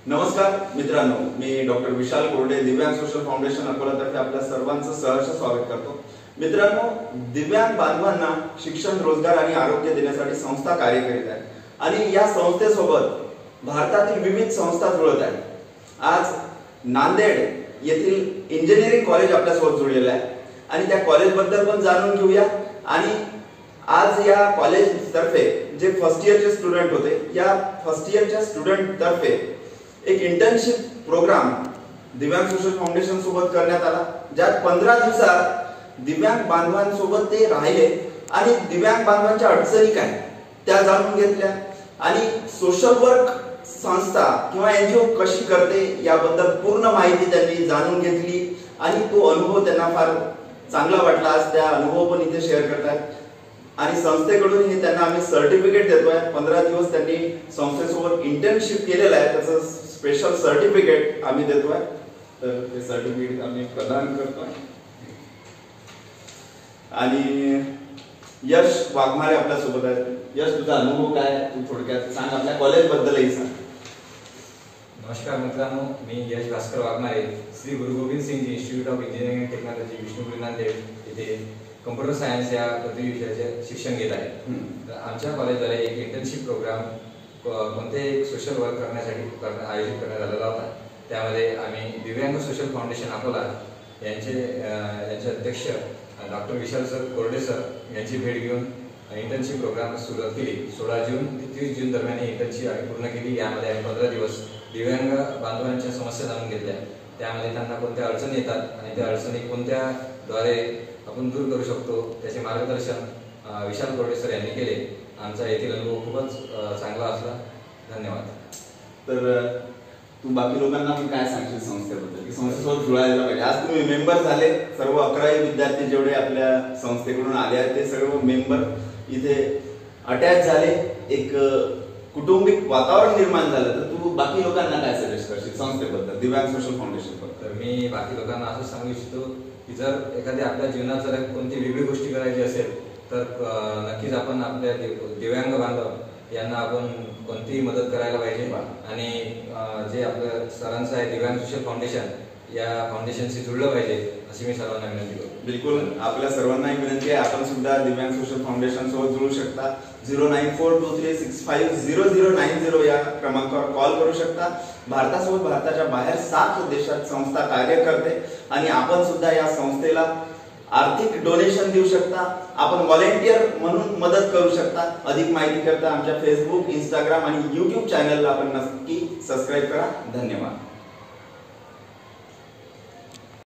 नमस्कार मित्रांनो, मी डॉक्टर विशाल कोरडे, दिव्यांग सोशल फाउंडेशन अकोलातर्फे आपल्या सर्वांचं सहर्ष स्वागत करतो। मित्रांनो, दिव्यांग बांधवांना शिक्षण, रोजगार आणि आरोग्य देण्यासाठी संस्था कार्य करीत आहे आणि या संस्थेसोबत भारतातील विविध संस्था जुळत आहेत। आज नांदेड येथील इंजिनिअरिंग कॉलेज आपल्यासोबत जुळलेलं आहे आणि त्या कॉलेजबद्दल पण जाणून घेऊया। आणि आज या कॉलेज तर्फे जे फर्स्ट इयरचे स्टुडंट होते, या फर्स्ट इयरच्या स्टुडंट तर्फे एक इंटर्नशिप प्रोग्राम दिव्यांग सोशल फाउंडेशन सोबत करण्यात आला, ज्यात 15 दिवसात दिव्यांग बांधवांसोबत ते राहिले आणि दिव्यांग बांधवांच्या अडचणी काय त्या जाणून घेतल्या आणि सोशल वर्क संस्था किंवा एनजीओ कशी करते याबद्दल पूर्ण माहिती त्यांनी जाणून घेतली आणि तो अनुभव त्यांना फार चांगला वाटला। आज त्या अनुभव पण इथे शेअर करतात आणि संस्थेकडून हे त्यांना आम्ही सर्टिफिकेट देतोय। 15 दिवस त्यांनी संस्थेसोबत इंटर्नशिप केलेलं आहे, त्याचं स्पेशल सर्टिफिकेट आम्ही देतोय। तर ते सर्टिफिकेट आम्ही प्रदान करतोय आणि यश वाघमारे आपल्या सोबत आहे। यश, तुझा अनुभव काय, तू थोडक्यात सांग, आपल्या कॉलेज बद्दलही सांग। नमस्कार मित्रांनो, मी यश Bhaskar Waghmare, Shri Guru Gobind Singh institute of engineering and technology Vishnupuri Nanded येथे कम्प्युटर सायन्स या पदवी विषयाचे शिक्षण घेत आहे। तर आमच्या कॉलेजद्वारे एक इंटर्नशिप प्रोग्राम कोणते सोशल वर्क करण्यासाठी आयोजित करण्यात आलेला होता। त्यामध्ये आम्ही दिव्यांग सोशल फाउंडेशन अकोला यांचे अध्यक्ष डॉक्टर विशाल सर कोरडे सर यांची भेट घेऊन इंटर्नशिप प्रोग्राम सुरुवात केली। 16 जून ते 30 जून दरम्यान इंटर्नशिप आम्ही पूर्ण केली। यामध्ये आम्ही 15 दिवस दिव्यांग बांधवांच्या समस्या जाणून घेतल्या, त्यामध्ये त्यांना कोणत्या अडचणी येतात आणि त्या अडचणी कोणत्या द्वारे आपण दूर करू शकतो त्याचे मार्गदर्शन विशाल कोरडे सर यांनी केले। आमचा येथील अनुभव खूपच चांगला असला। धन्यवाद। तर तू बाकी लोकांना पण काय सांगशील संस्थेबद्दल, की संस्थेसोबत जुळायला पाहिजे? आज तुम्ही मेंबर झाले, सर्व 11 विद्यार्थी जेवढे आपल्या संस्थेकडून आले आहेत ते सर्व मेंबर इथे अटॅच झाले, एक कुटुंबिक वातावरण निर्माण झालं। तर तू बाकी लोकांना काय सजेस्ट करशील संस्थेबद्दल, दिव्यांग सोशल फाउंडेशन बद्दल? तर मी बाकी लोकांना असं सांगू इच्छितो की जर एखादी आपल्या जीवनात जर कोणती वेगळी गोष्टी करायची असेल तर नक्कीच आपण आपल्या दिव्यांग बांधव यांना आपण कोणतीही मदत करायला पाहिजे। आणि जे आपलं सरांचं आहे दिव्यांग सोशल फाउंडेशन, या फाउंडेशनशी जुळलं पाहिजे अशी मी सर्वांना विनंती करतो। बिलकुल, आपल्या सर्वांना विनंती आहे, आपण सुद्धा दिव्यांग सोशल फाउंडेशन सोबत जुळू शकता। 09423650090 या क्रमांकावर कॉल करू शकता। भारतासोबत भारताच्या बाहेर 7 देशात संस्था कार्य करते आणि आपण सुद्धा या संस्थेला आर्थिक डोनेशन देऊ शकता, आपण व्हॉलेंटियर म्हणून मदत करू शकता। अधिक माहिती करता आमच्या फेसबुक, इंस्टाग्राम आणि YouTube चॅनलला आपण नक्की सबस्क्राइब करा। धन्यवाद।